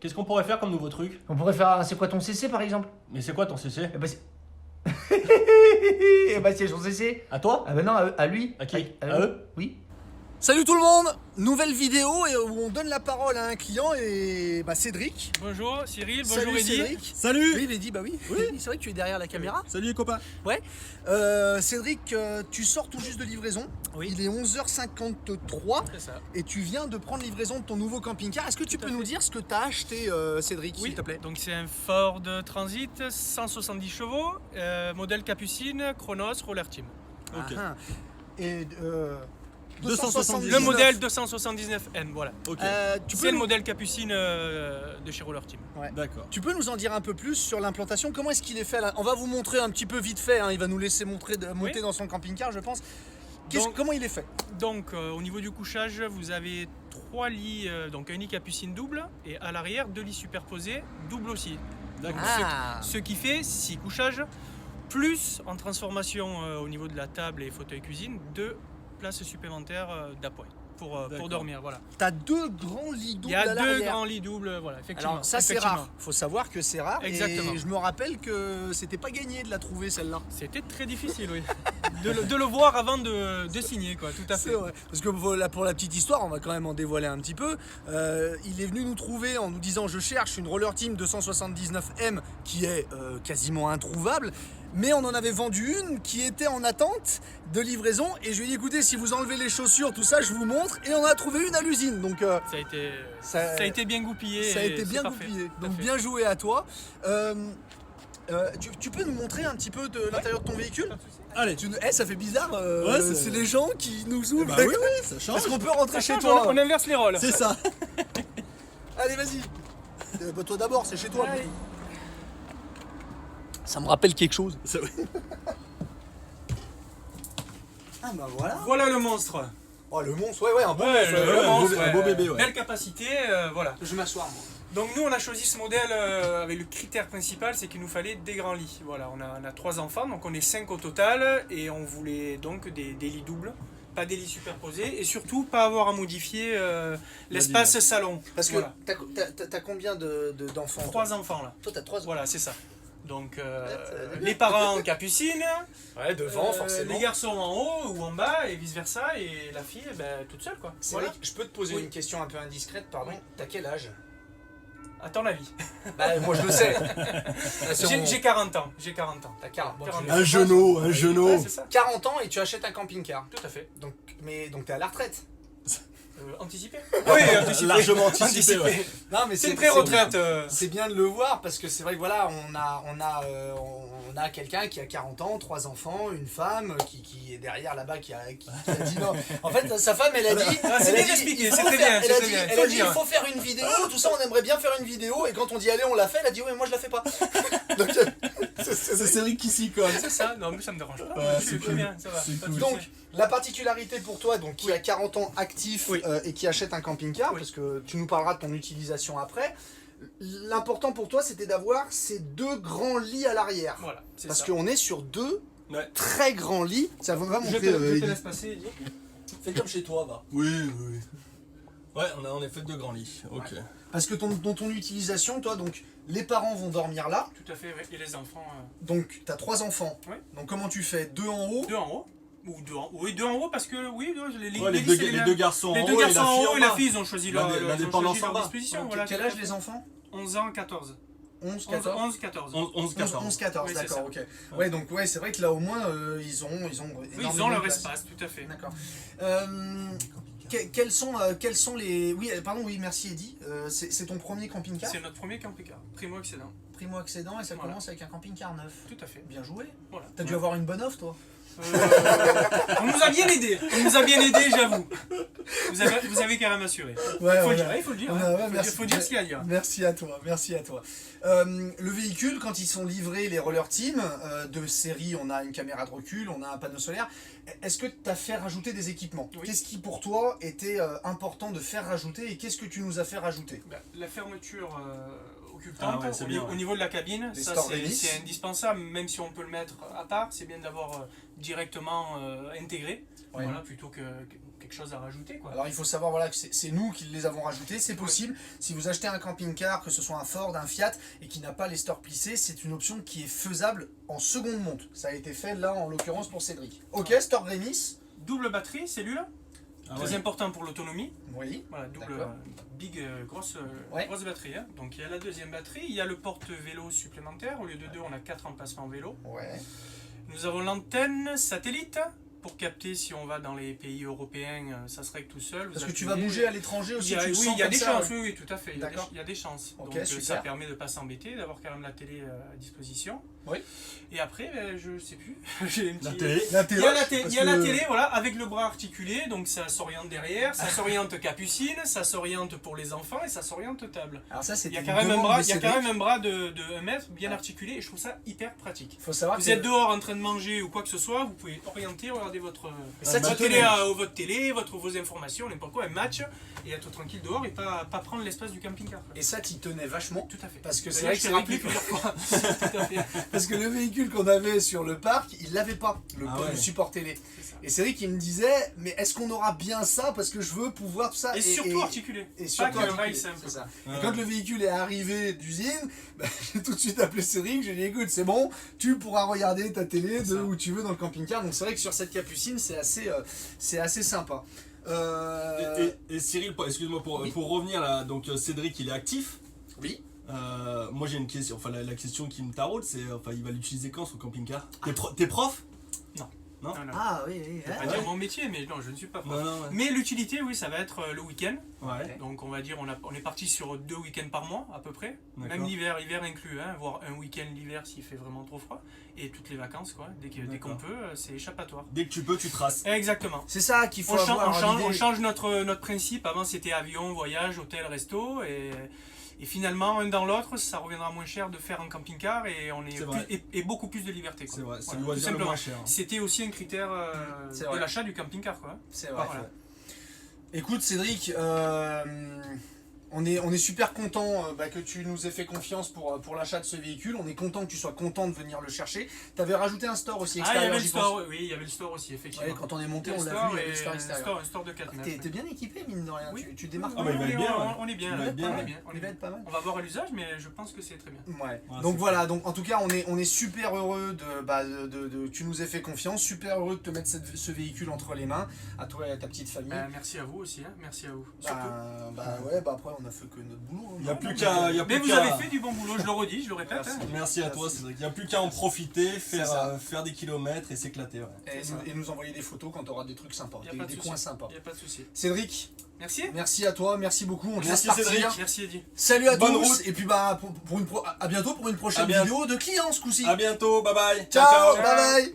qu'est-ce qu'on pourrait faire comme nouveau truc? On pourrait faire, c'est quoi ton CC par exemple? Mais c'est quoi ton CC? Eh bah c'est... Eh bah c'est son CC. À toi? Ah bah non, à lui. À qui? À À eux? Oui. Salut tout le monde, nouvelle vidéo où on donne la parole à un client et Cédric. Bonjour Cyril, bonjour Salut Eddy. Cédric. Salut. Oui Eddy, bah oui. C'est vrai que tu es derrière la caméra. Salut les copains. Ouais. Cédric, tu sors tout juste de livraison. Oui. Il est 11h53 C'est ça. et tu viens de prendre livraison de ton nouveau camping-car. Est-ce que tu Tout à peux nous fait. dire ce que tu as acheté Cédric, Oui, s'il te plaît? donc c'est un Ford Transit 170 chevaux, modèle Capucine, Chronos, Roller Team. Ok. Ah, et 279. Le modèle 279N, voilà. Ok. tu peux C'est le nous... modèle Capucine de chez Roller Team. D'accord. Tu peux nous en dire un peu plus sur l'implantation? Comment est-ce qu'il est fait là? On va vous montrer un petit peu vite fait, hein. Il va nous laisser monter Oui. dans son camping-car, je pense. Donc- Comment il est fait? Donc au niveau du couchage, vous avez 3 lits, donc un lit Capucine double, et à l'arrière 2 lits superposés, double aussi. D'accord. Ce qui fait 6 couchages, plus en transformation au niveau de la table et fauteuil cuisine, 2 places supplémentaires d'appoint pour D'accord. dormir. Voilà. T'as deux grands lits doubles Il y a à 2 l'arrière. grands lits doubles, voilà, effectivement. Alors ça c'est Effectivement. rare, faut savoir que c'est rare. Exactement. Et je me rappelle que c'était pas gagné de la trouver celle-là. C'était très difficile, oui. de le voir avant de signer, quoi, tout à fait. C'est vrai. Parce que voilà, pour la petite histoire, on va quand même en dévoiler un petit peu. Il est venu nous trouver en nous disant je cherche une Roller Team 279M qui est quasiment introuvable. Mais on en avait vendu une qui était en attente de livraison. Et je lui ai dit écoutez, si vous enlevez les chaussures, tout ça, je vous montre. Et on en a trouvé une à l'usine. Donc Ça a été bien goupillé. ça a et été c'est bien parfait. goupillé. Tout à Donc fait. bien joué à toi. Tu peux nous montrer un petit peu de l'intérieur de ton véhicule? Allez. Ça fait bizarre. Ouais, c'est les gens qui nous ouvrent. Bah oui, oui, ça change. Est-ce qu'on peut rentrer chez Change, toi? on inverse les rôles. C'est ça. Allez, vas-y. Toi d'abord, c'est chez toi. Allez. Ça me rappelle quelque chose. Ça- Ah bah voilà. Voilà le monstre. Oh le monstre, ouais, un bon Ouais, monstre. le un monstre, beau- un beau bébé, ouais. Belle capacité, voilà. Je m'assois moi. Donc nous on a choisi ce modèle avec le critère principal, c'est qu'il nous fallait des grands lits. Voilà, on a 3 enfants, donc on est 5 au total et on voulait donc des lits doubles, pas des lits superposés et surtout pas avoir à modifier l'espace salon. Parce que Voilà. t'as combien d'enfants? 3 enfants là. Toi t'as 3 Voilà, c'est ça. Donc c'est les parents en capucine, Ouais, devant forcément. les garçons en haut ou en bas et vice versa et la fille toute seule quoi. C'est Voilà. vrai que je peux te poser Oui. une question un peu indiscrète, pardon. Oui. T'as quel âge? À ton avis. Bah moi je le sais. J'ai 40 ans. J'ai 40 ans. T'as 40. Bon, 40. Un genou, un genou. Ouais, c'est ça. 40 ans et tu achètes un camping-car. Tout à fait. Donc t'es à la retraite. Anticipé. Oui, anticipé. Largement anticipé, ouais. Non mais C'est une pré-retraite. C'est bien de le voir parce que c'est vrai que voilà, on a quelqu'un qui a 40 ans, 3 enfants, une femme qui est derrière là-bas qui a dit non. En fait, sa femme, elle a dit. Ah, c'est elle a bien dit, expliqué, il faut c'est très faire- bien, Elle a c'est très dit, bien, elle faut a le dit, dire. il faut faire une vidéo, tout ça, on aimerait bien faire une vidéo. Et quand on dit allez, on l'a fait, elle a dit ouais, mais moi je la fais pas. Donc, C'est Cédric qui s'y colle. C'est ça. Non, mais ça me dérange pas. Ouais, Je suis c'est cool. bien, ça va. C'est Pas de cool. souci. donc, la particularité pour toi, donc qui a 40 ans actif Oui. et qui achète un camping-car, Oui. parce que tu nous parleras de ton utilisation après. L'important pour toi, c'était d'avoir ces 2 grands lits à l'arrière. Voilà, c'est Parce ça. qu'on est sur 2 Ouais. très grands lits. Ça va Je montrer. te Eddy. laisse passer, Eddy. Fais comme chez toi, va. Oui, oui. Ouais, on a en effet 2 grands lits. Ok. Parce que dans ton utilisation, toi, donc les parents vont dormir là. Tout à fait, oui. Et les enfants, Donc tu as 3 enfants. Ouais. Donc comment tu fais? 2 en haut. 2 en haut. Ou 2 en haut. Oui, 2 en haut parce que, oui, Ouais, les lits, deux, c'est les mêmes. deux garçons Les en deux haut garçons en haut et la bas. fille, ils ont choisi leur L'indépendance en bas. disposition. Donc, Voilà, quel tout à âge fait. les enfants? 11 ans, 14. 11, 11, 14 11 14. 11, 14. 11, 14, Oui, c'est d'accord, ça. ok. Ouais, donc ouais, c'est vrai que là au moins ils ont Oui, ils énormément ont de leur place. espace, tout à fait. D'accord. Quels sont les... Oui, pardon, oui, merci Eddy. C'est ton premier camping-car? C'est notre premier camping-car, primo-excédent. Primo-accédant et ça Voilà. commence avec un camping-car neuf. Tout à fait. Bien joué. Voilà. T'as dû avoir une bonne offre, toi? On nous a bien aidés, j'avoue. Vous avez carrément assuré. Ouais, Il faut le dire, Ouais, ouais, merci. faut dire ce qu'il y a à dire. Merci à toi, merci à toi. Le véhicule, quand ils sont livrés, les Roller Team, de série, on a une caméra de recul, on a un panneau solaire. Est-ce que tu as fait rajouter des équipements? Oui. Qu'est-ce qui pour toi était important de faire rajouter et qu'est-ce que tu nous as fait rajouter? La fermeture occultante Ah ouais, c'est bien, ouais. au niveau de la cabine, Les ça stores d'hélice. c'est indispensable, même si on peut le mettre à part, c'est bien d'avoir directement intégré, Ouais. voilà, plutôt que quelque chose à rajouter, quoi. Alors il faut savoir voilà, que c'est nous qui les avons rajoutés, c'est possible. Si vous achetez un camping-car, que ce soit un Ford, un Fiat, et qui n'a pas les stores plissés, c'est une option qui est faisable en seconde monte. Ça a été fait là en l'occurrence pour Cédric. Ok, store Rémis. Double batterie, cellule, très ouais. important pour l'autonomie. Oui. Voilà, double, D'accord. grosse Ouais. batterie. Hein. Donc il y a la deuxième batterie, il y a le porte-vélo supplémentaire. Au lieu de 2, on a 4 emplacements vélo. Ouais. Nous avons l'antenne satellite pour capter si on va dans les pays européens, ça serait que tout seul. Vous Parce que tu appuyez. vas bouger à l'étranger aussi, Oui, tu le il sens y a comme des ça, chances, ouais. oui, tout à fait. D'accord. Il y a des chances. Ok, Donc ça super. permet de ne pas s'embêter, d'avoir quand même la télé à disposition. Oui. Et après, je sais plus. J'ai une La petite- télé. La Il télé, y a la, parce il y a la que- télé, voilà, avec le bras articulé, donc ça s'oriente derrière, ça s'oriente capucine, ça s'oriente pour les enfants et ça s'oriente table. Alors ça Il c'était y a une quand même un demande bras, de il y a quand Cédric. même un bras de 1 mètre bien Ouais. articulé et je trouve ça hyper pratique. Faut savoir Vous que êtes dehors en train de manger ou quoi que ce soit, vous pouvez orienter, regarder votre télé, vos informations, n'importe quoi, un match, et être tranquille dehors et pas prendre l'espace du camping-car. quoi. Et ça t'y tenais vachement. Tout à fait. Parce que c'est D'ailleurs, vrai que je t'ai c'est rappelé vrai que- plusieurs fois. Tout à fait. Parce que le véhicule qu'on avait sur le parc, il l'avait pas, le Ah ouais. support télé. C'est ça. Et c'est vrai qu'il me disait, mais est-ce qu'on aura bien ça parce que je veux pouvoir tout ça. Et surtout articulé. Et Pas surtout que le rail articulé, simple. c'est ça. Ouais. Et quand le véhicule est arrivé d'usine, bah, j'ai tout de suite appelé Cédric, j'ai dit écoute c'est bon, tu pourras regarder ta télé C'est de ça. où tu veux dans le camping-car. Donc c'est vrai que sur cette capucine c'est assez sympa. Et Cyril, excuse-moi, Oui. pour revenir là, donc Cédric il est actif. Oui. Moi j'ai une question, enfin la question qui me taraude, c'est enfin il va l'utiliser quand son camping-car? T'es prof? Non, non. Ah oui, oui. Je vais pas ouais. dire mon métier, mais non, je ne suis pas prof. Non, non, ouais. Mais l'utilité, oui, ça va être le week-end. Ouais. Donc on va dire, on est parti sur 2 week-ends par mois à peu près. D'accord. Même l'hiver inclus, hein, voire un week-end l'hiver s'il fait vraiment trop froid. Et toutes les vacances, quoi. Dès qu'on D'accord. peut, c'est échappatoire. Dès que tu peux, tu traces. Exactement. C'est ça qu'il faut On change, avoir on l'idée. change notre principe. Avant c'était avion, voyage, hôtel, resto. Et finalement, un dans l'autre, ça reviendra moins cher de faire en camping-car et on est, C'est vrai. et beaucoup plus de liberté. quoi. C'est vrai, c'est Voilà, le tout loisir le simplement. moins cher. C'était aussi un critère C'est de vrai. l'achat du camping-car. Quoi. C'est vrai. Voilà. Écoute Cédric, on est super content que tu nous aies fait confiance pour l'achat de ce véhicule. On est content que tu sois content de venir le chercher. Tu avais rajouté un store aussi Ah, il y extérieur. avait le j'y pense. store, oui, il y avait le store aussi, effectivement. Ouais, quand on est monté, Il y a on le l'a store vu, il y avait et le store extérieur. un store de 4 mètres. T'es bien équipé, mine de rien. Oui. Tu démarres Ah, bah, il va être bien, ouais. On est bien, Il va être bien, on est ouais. bien, on est Il va bien. être pas mal. On va voir à l'usage, mais je pense que c'est très bien. Ouais. Ouais, Donc c'est voilà, donc en tout cas on est super heureux de tu nous aies fait confiance, super heureux de te mettre ce véhicule entre les mains, à toi et à ta petite famille. Merci à vous aussi, hein, merci à vous. Surtout. Ouais, après on a fait que notre boulot. hein. Il n'y a plus qu'à. Mais vous avez fait du bon boulot, je le redis, je le répète. Merci. hein. Merci à toi Merci. Cédric. Il n'y a plus qu'à en profiter, C'est ça. faire des kilomètres et s'éclater. Ouais. Et nous envoyer des photos quand tu auras des trucs sympas, Y a pas de des souci. coins sympas. Il n'y a pas de souci. Cédric, Merci. merci à toi, merci beaucoup, on te laisse Merci, partir. Cédric. Merci Eddy. Salut à Bonne tous, route. et puis à bientôt pour une prochaine À bientôt. vidéo de clients ce coup-ci. À bientôt, bye bye. Ciao, Ciao. bye bye.